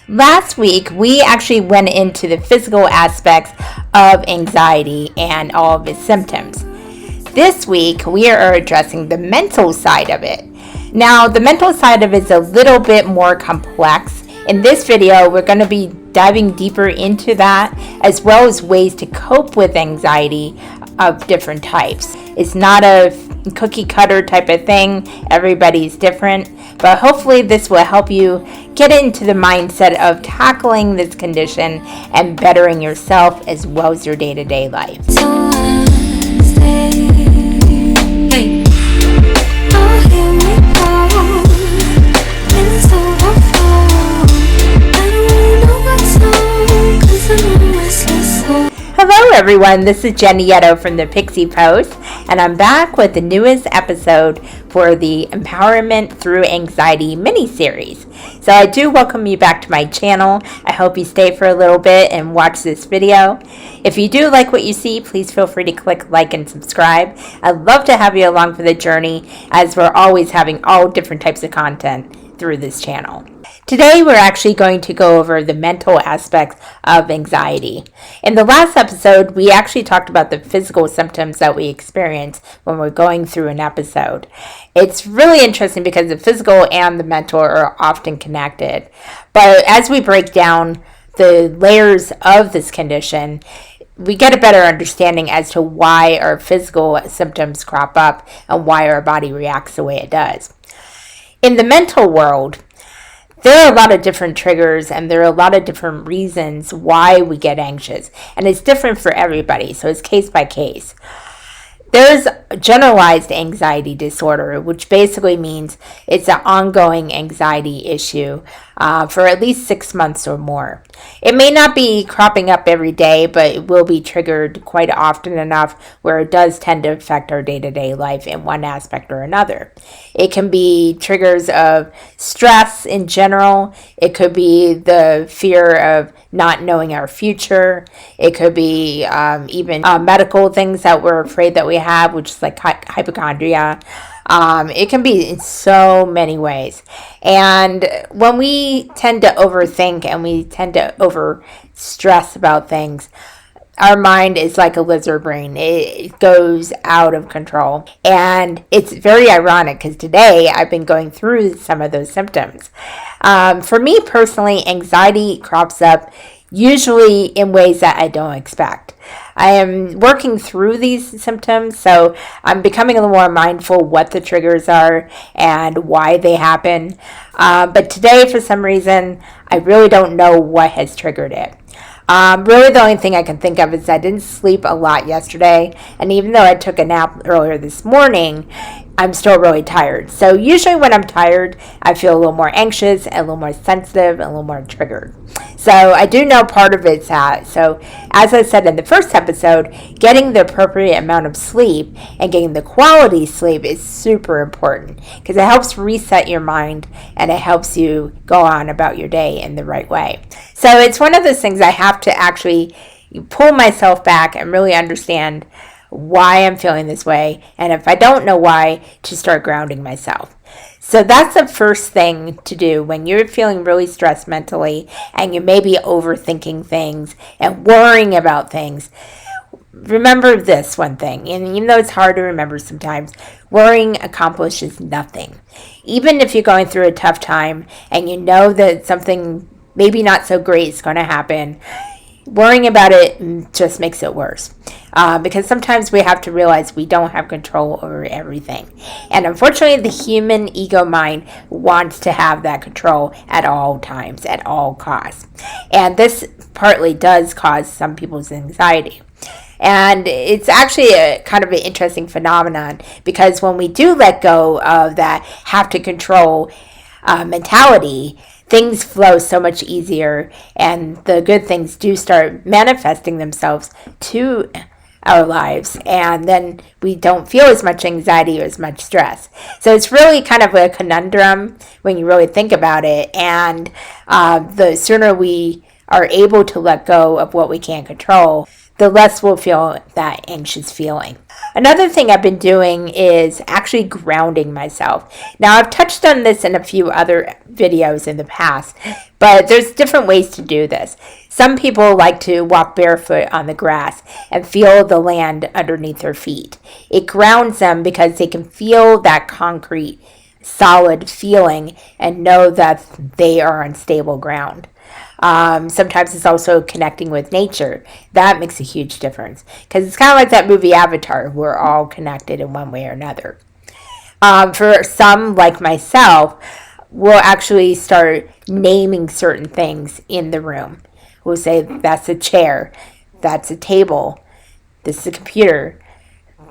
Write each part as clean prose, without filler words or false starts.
Last week, we actually went into the physical aspects of anxiety and all of its symptoms. This week, we are addressing the mental side of it. Now, the mental side of it is a little bit more complex. In this video, we're going to be diving deeper into that, as well as ways to cope with anxiety of different types. It's not a cookie cutter type of thing. Everybody's different, but hopefully this will help you get into the mindset of tackling this condition and bettering yourself as well as your day-to-day life. Hello everyone, this is Jenny Yetto from the Pixie Post, and I'm back with the newest episode for the Empowerment Through Anxiety mini-series. So I do welcome you back to my channel. I hope you stay for a little bit and watch this video. If you do like what you see, please feel free to click like and subscribe. I'd love to have you along for the journey, as we're always having all different types of content through this channel. Today, we're actually going to go over the mental aspects of anxiety. In the last episode, we actually talked about the physical symptoms that we experience when we're going through an episode. It's really interesting because the physical and the mental are often connected. But as we break down the layers of this condition, we get a better understanding as to why our physical symptoms crop up and why our body reacts the way it does. In the mental world, there are a lot of different triggers and there are a lot of different reasons why we get anxious. And it's different for everybody, so it's case by case. There's generalized anxiety disorder, which basically means it's an ongoing anxiety issue for at least 6 months or more. It may not be cropping up every day, but it will be triggered quite often enough where it does tend to affect our day-to-day life in one aspect or another. It can be triggers of stress in general. It could be the fear of not knowing our future. It could be even medical things that we're afraid that we have, which is like hypochondria. It can be in so many ways. And when we tend to overthink and we tend to over stress about things, our mind is like a lizard brain. It goes out of control. And it's very ironic because today I've been going through some of those symptoms. For me personally, anxiety crops up usually in ways that I don't expect. I am working through these symptoms, so I'm becoming a little more mindful what the triggers are and why they happen. But today, for some reason, I really don't know what has triggered it. Really, the only thing I can think of is I didn't sleep a lot yesterday, and even though I took a nap earlier this morning, I'm still really tired. So usually when I'm tired, I feel a little more anxious, a little more sensitive, a little more triggered. So I do know part of it's that. So as I said in the first episode, getting the appropriate amount of sleep and getting the quality sleep is super important because it helps reset your mind and it helps you go on about your day in the right way. So it's one of those things I have to actually pull myself back and really understand why I'm feeling this way, and if I don't know why, to start grounding myself. So that's the first thing to do when you're feeling really stressed mentally and you may be overthinking things and worrying about things. Remember this one thing, and even though it's hard to remember sometimes, worrying accomplishes nothing. Even if you're going through a tough time and you know that something maybe not so great is going to happen, worrying about it just makes it worse. Because sometimes we have to realize we don't have control over everything. And unfortunately, the human ego mind wants to have that control at all times, at all costs. And this partly does cause some people's anxiety. And it's actually a kind of an interesting phenomenon because when we do let go of that have to control mentality, things flow so much easier and the good things do start manifesting themselves to our lives, and then we don't feel as much anxiety or as much stress. So it's really kind of a conundrum when you really think about it, and the sooner we are able to let go of what we can't control, the less we'll feel that anxious feeling. Another thing I've been doing is actually grounding myself. Now, I've touched on this in a few other videos in the past, but there's different ways to do this. Some people like to walk barefoot on the grass and feel the land underneath their feet. It grounds them because they can feel that concrete, solid feeling and know that they are on stable ground. Sometimes it's also connecting with nature. That makes a huge difference because it's kind of like that movie Avatar. We're all connected in one way or another. For some, like myself, we'll actually start naming certain things in the room. We'll say, that's a chair, that's a table, this is a computer,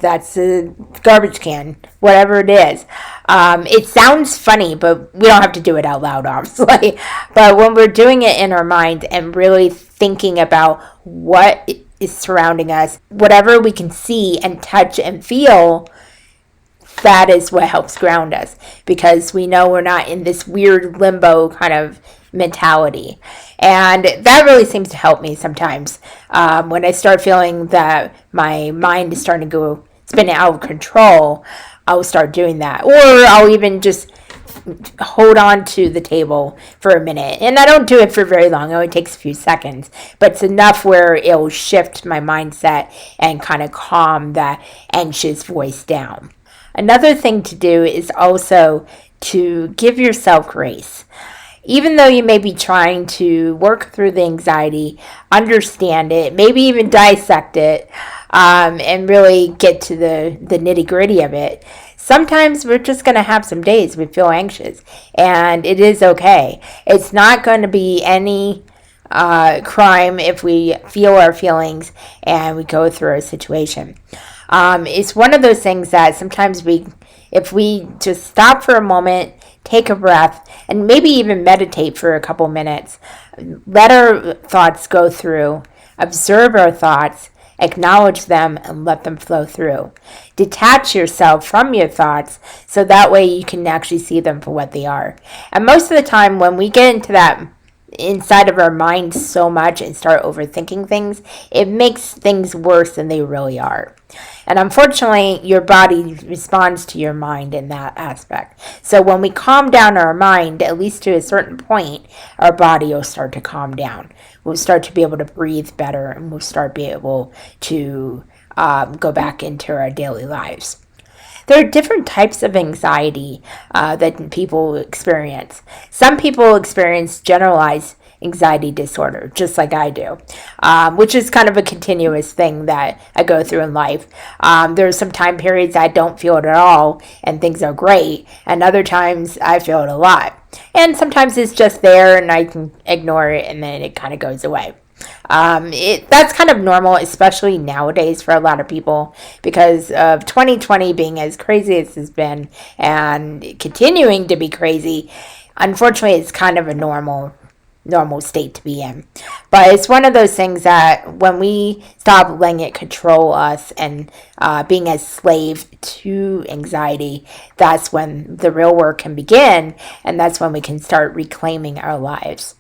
that's a garbage can, whatever it is. It sounds funny, but we don't have to do it out loud, obviously. But when we're doing it in our mind and really thinking about what is surrounding us, whatever we can see and touch and feel, that is what helps ground us, because we know we're not in this weird limbo kind of mentality. And that really seems to help me sometimes. When I start feeling that my mind is starting to go spinning out of control, I'll start doing that. Or I'll even just hold on to the table for a minute. And I don't do it for very long. It only takes a few seconds. But it's enough where it'll shift my mindset and kind of calm that anxious voice down. Another thing to do is also to give yourself grace. Even though you may be trying to work through the anxiety, understand it, maybe even dissect it, and really get to the nitty-gritty of it, sometimes we're just going to have some days we feel anxious, and it is okay. It's not going to be any crime if we feel our feelings and we go through a situation. It's one of those things that sometimes if we just stop for a moment, take a breath, and maybe even meditate for a couple minutes, let our thoughts go through, observe our thoughts, acknowledge them, and let them flow through. Detach yourself from your thoughts so that way you can actually see them for what they are. And most of the time when we get into that inside of our mind so much and start overthinking things, it makes things worse than they really are. And unfortunately, your body responds to your mind in that aspect. So when we calm down our mind, at least to a certain point, our body will start to calm down. We'll start to be able to breathe better, and we'll start to be able to go back into our daily lives. There are different types of anxiety that people experience. Some people experience generalized anxiety disorder, just like I do, which is kind of a continuous thing that I go through in life. There's some time periods I don't feel it at all and things are great, and other times I feel it a lot. And sometimes it's just there and I can ignore it and then it kind of goes away. That's kind of normal, especially nowadays for a lot of people, because of 2020 being as crazy as it's been and continuing to be crazy. Unfortunately, it's kind of a normal state to be in. But it's one of those things that when we stop letting it control us and being a slave to anxiety, that's when the real work can begin, and that's when we can start reclaiming our lives.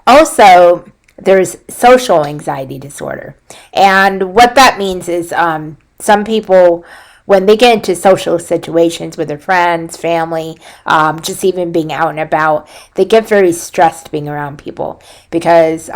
Also, there's social anxiety disorder. And what that means is some people, when they get into social situations with their friends, family, just even being out and about, they get very stressed being around people because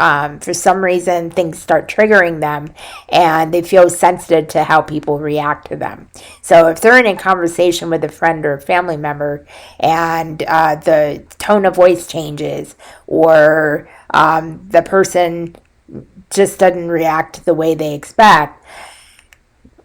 for some reason things start triggering them and they feel sensitive to how people react to them. So if they're in a conversation with a friend or a family member and the tone of voice changes, or the person just doesn't react the way they expect,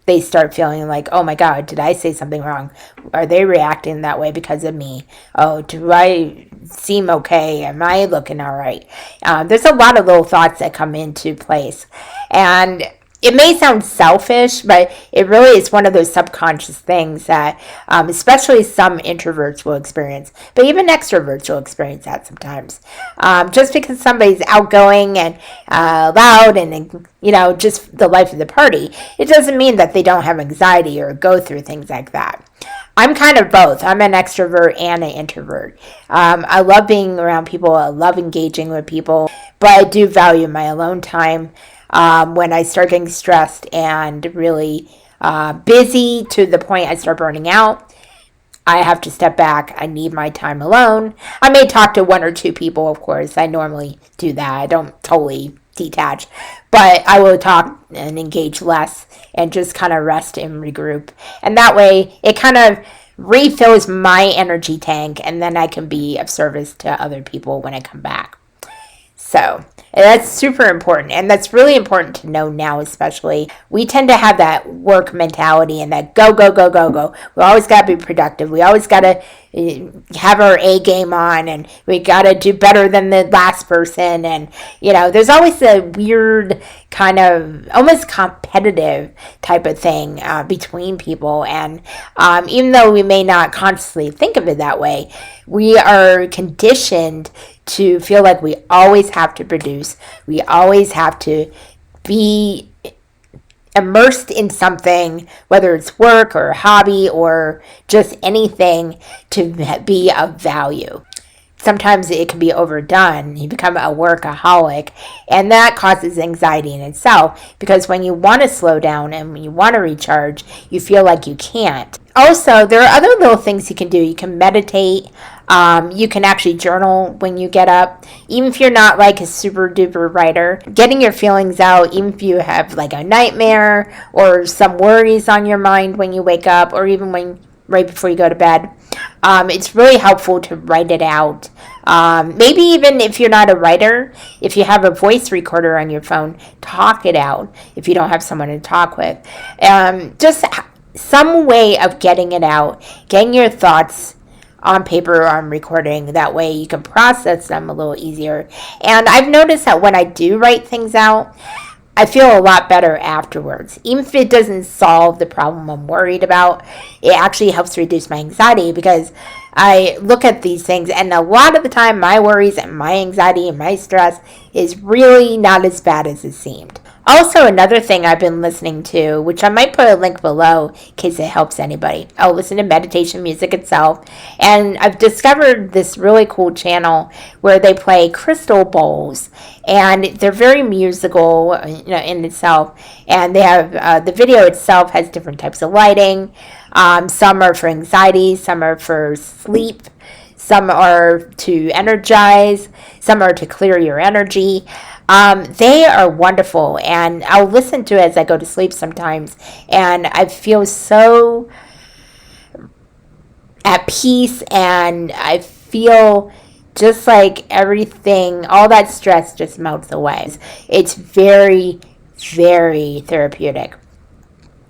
they start feeling like, oh my God, did I say something wrong? Are they reacting that way because of me? Oh, do I seem okay? Am I looking all right? There's a lot of little thoughts that come into place. And it may sound selfish, but it really is one of those subconscious things that especially some introverts will experience, but even extroverts will experience that sometimes. Just because somebody's outgoing and loud and, just the life of the party, it doesn't mean that they don't have anxiety or go through things like that. I'm kind of both. I'm an extrovert and an introvert. I love being around people. I love engaging with people, but I do value my alone time. when I start getting stressed and really busy to the point I start burning out, I have to step back. I need my time alone. I may talk to one or two people, of course. I normally do that. I don't totally detach, but I will talk and engage less and just kind of rest and regroup. And that way it kind of refills my energy tank, and then I can be of service to other people when I come back. So that's super important, and that's really important to know now, especially. We tend to have that work mentality and that go, go, go, go, go. We always got to be productive. We always got to have our A game on, and we got to do better than the last person. And, there's always a weird kind of almost competitive type of thing between people. And even though we may not consciously think of it that way, we are conditioned to feel like we always have to produce. We always have to be immersed in something, whether it's work or hobby or just anything, to be of value. Sometimes it can be overdone. You become a workaholic, and that causes anxiety in itself, because when you want to slow down and when you want to recharge, you feel like you can't. Also, there are other little things you can do. You can meditate. You can actually journal when you get up. Even if you're not like a super duper writer, getting your feelings out, even if you have like a nightmare or some worries on your mind when you wake up, or even right before you go to bed, it's really helpful to write it out. Maybe even if you're not a writer, if you have a voice recorder on your phone, talk it out if you don't have someone to talk with. Just some way of getting it out, getting your thoughts on paper or on recording. That way you can process them a little easier. And I've noticed that when I do write things out, I feel a lot better afterwards. Even if it doesn't solve the problem I'm worried about, it actually helps reduce my anxiety, because I look at these things, and a lot of the time my worries and my anxiety and my stress is really not as bad as it seemed. Also, another thing I've been listening to, which I might put a link below in case it helps anybody. I'll listen to meditation music itself. And I've discovered this really cool channel where they play crystal bowls. And they're very musical, in itself. And they have, the video itself has different types of lighting. Some are for anxiety, some are for sleep. Some are to energize, some are to clear your energy. They are wonderful, and I'll listen to it as I go to sleep sometimes, and I feel so at peace, and I feel just like everything, all that stress just melts away. It's very, very therapeutic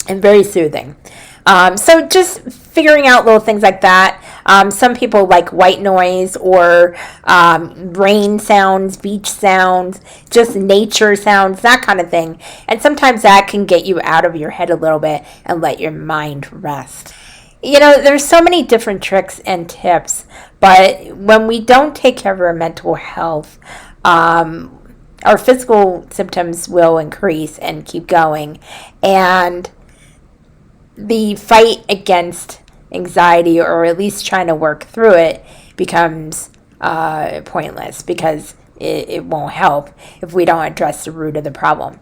and very soothing. So just figuring out little things like that. Some people like white noise or rain sounds, beach sounds, just nature sounds, that kind of thing. And sometimes that can get you out of your head a little bit and let your mind rest. There's so many different tricks and tips, but when we don't take care of our mental health, our physical symptoms will increase and keep going. And the fight against anxiety, or at least trying to work through it, becomes pointless, because it won't help if we don't address the root of the problem.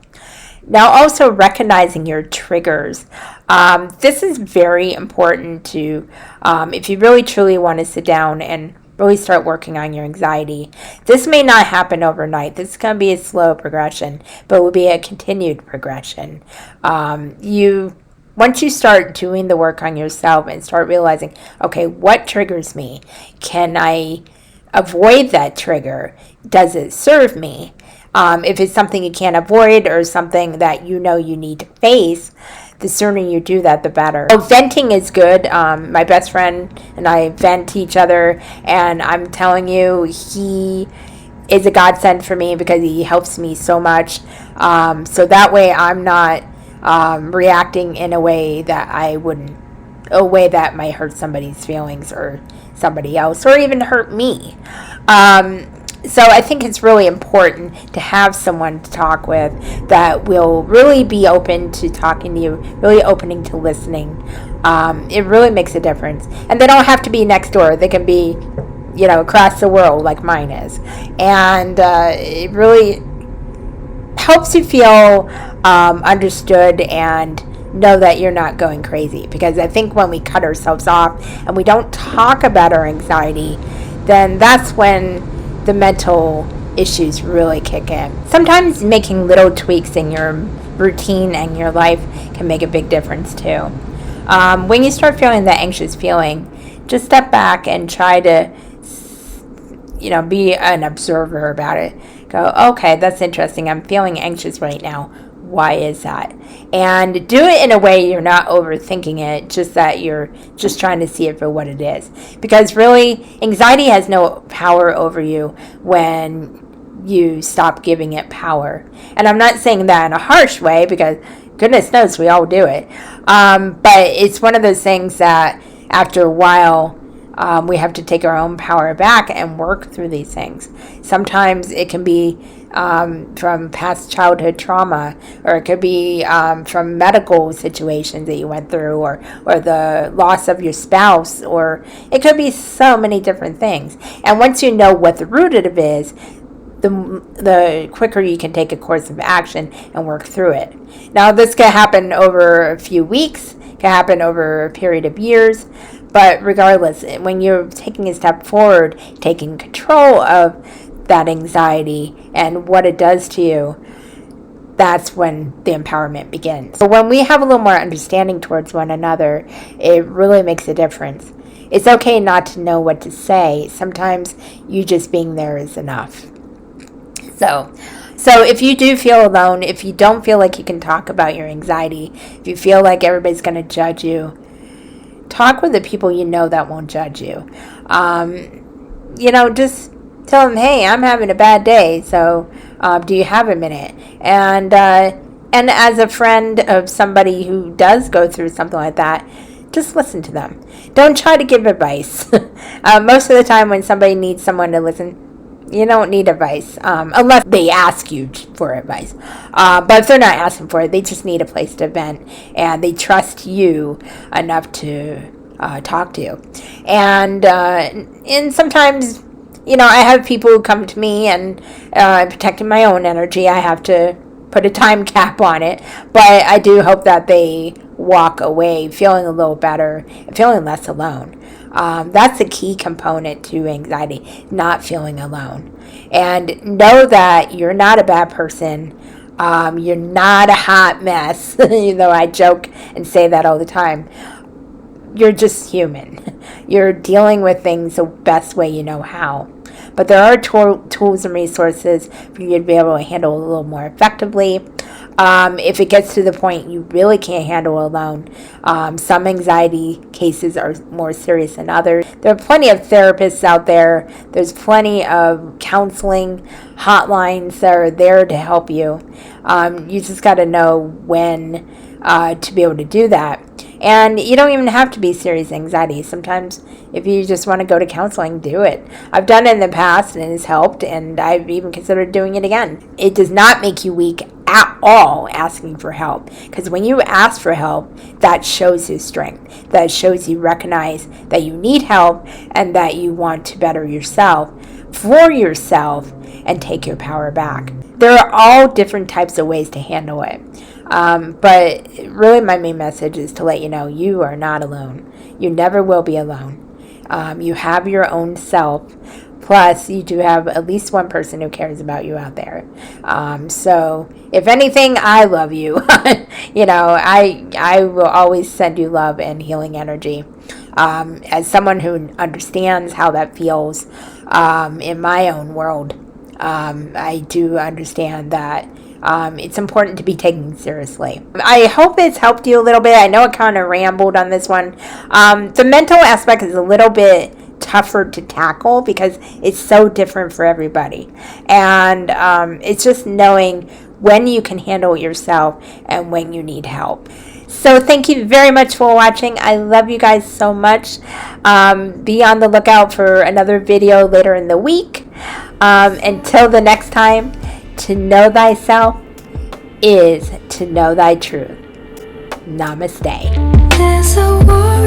Now, also recognizing your triggers. This is very important to, if you really truly want to sit down and really start working on your anxiety. This may not happen overnight. This is going to be a slow progression, but it will be a continued progression. Once you start doing the work on yourself and start realizing, okay, what triggers me? Can I avoid that trigger? Does it serve me? If it's something you can't avoid or something that you need to face, the sooner you do that, the better. So venting is good. My best friend and I vent to each other, and I'm telling you, he is a godsend for me because he helps me so much. So that way I'm not reacting in a way that that might hurt somebody's feelings or somebody else, or even hurt me. So I think it's really important to have someone to talk with that will really be open to talking to you, really opening to listening. It really makes a difference. And they don't have to be next door. They can be, across the world like mine is. And it really helps you feel understood and know that you're not going crazy. Because I think when we cut ourselves off and we don't talk about our anxiety, then that's when the mental issues really kick in. Sometimes making little tweaks in your routine and your life can make a big difference too. When you start feeling that anxious feeling, just step back and try to, be an observer about it. Go, okay, that's interesting. I'm feeling anxious right now. Why is that? And do it in a way you're not overthinking it, just that you're just trying to see it for what it is. Because really, anxiety has no power over you when you stop giving it power. And I'm not saying that in a harsh way, because goodness knows we all do it. But it's one of those things that after a while, we have to take our own power back and work through these things. Sometimes it can be from past childhood trauma, or it could be from medical situations that you went through, or the loss of your spouse, or it could be so many different things. And once you know what the root of it is, the quicker you can take a course of action and work through it. Now, this can happen over a few weeks, can happen over a period of years, but regardless, when you're taking a step forward, taking control of that anxiety and what it does to you, that's when the empowerment begins. So when we have a little more understanding towards one another, it really makes a difference. It's okay not to know what to say. Sometimes you just being there is enough. So if you do feel alone, if you don't feel like you can talk about your anxiety, if you feel like everybody's going to judge you, talk with the people you know that won't judge you. Just tell them, hey, I'm having a bad day, so do you have a minute? And as a friend of somebody who does go through something like that, just listen to them. Don't try to give advice. Most of the time when somebody needs someone to listen, you don't need advice, unless they ask you for advice. But if they're not asking for it, they just need a place to vent, and they trust you enough to talk to you. And sometimes, I have people who come to me, and protecting my own energy, I have to put a time cap on it. But I do hope that they walk away feeling a little better, feeling less alone. That's a key component to anxiety, not feeling alone. And know that you're not a bad person. You're not a hot mess, though I joke and say that all the time. You're just human. You're dealing with things the best way you know how. But there are tools and resources for you to be able to handle a little more effectively. If it gets to the point you really can't handle alone, some anxiety cases are more serious than others. There are plenty of therapists out there. There's plenty of counseling hotlines that are there to help you. You just got to know when to be able to do that. And you don't even have to be serious anxiety. Sometimes if you just want to go to counseling, do it. I've done it in the past and it's helped, and I've even considered doing it again. It does not make you weak at all asking for help, because when you ask for help, that shows your strength. That shows you recognize that you need help and that you want to better yourself for yourself and take your power back. There are all different types of ways to handle it. But really my main message is to let you know you are not alone. You never will be alone. You have your own self. Plus, you do have at least one person who cares about you out there. So, if anything, I love you. I will always send you love and healing energy. As someone who understands how that feels in my own world, I do understand that it's important to be taken seriously. I hope it's helped you a little bit. I know I kind of rambled on this one. The mental aspect is a little bit tougher to tackle because it's so different for everybody. And it's just knowing when you can handle it yourself and when you need help. So thank you very much for watching. I love you guys so much. Be on the lookout for another video later in the week. Until the next time, to know thyself is to know thy truth. Namaste. There's a war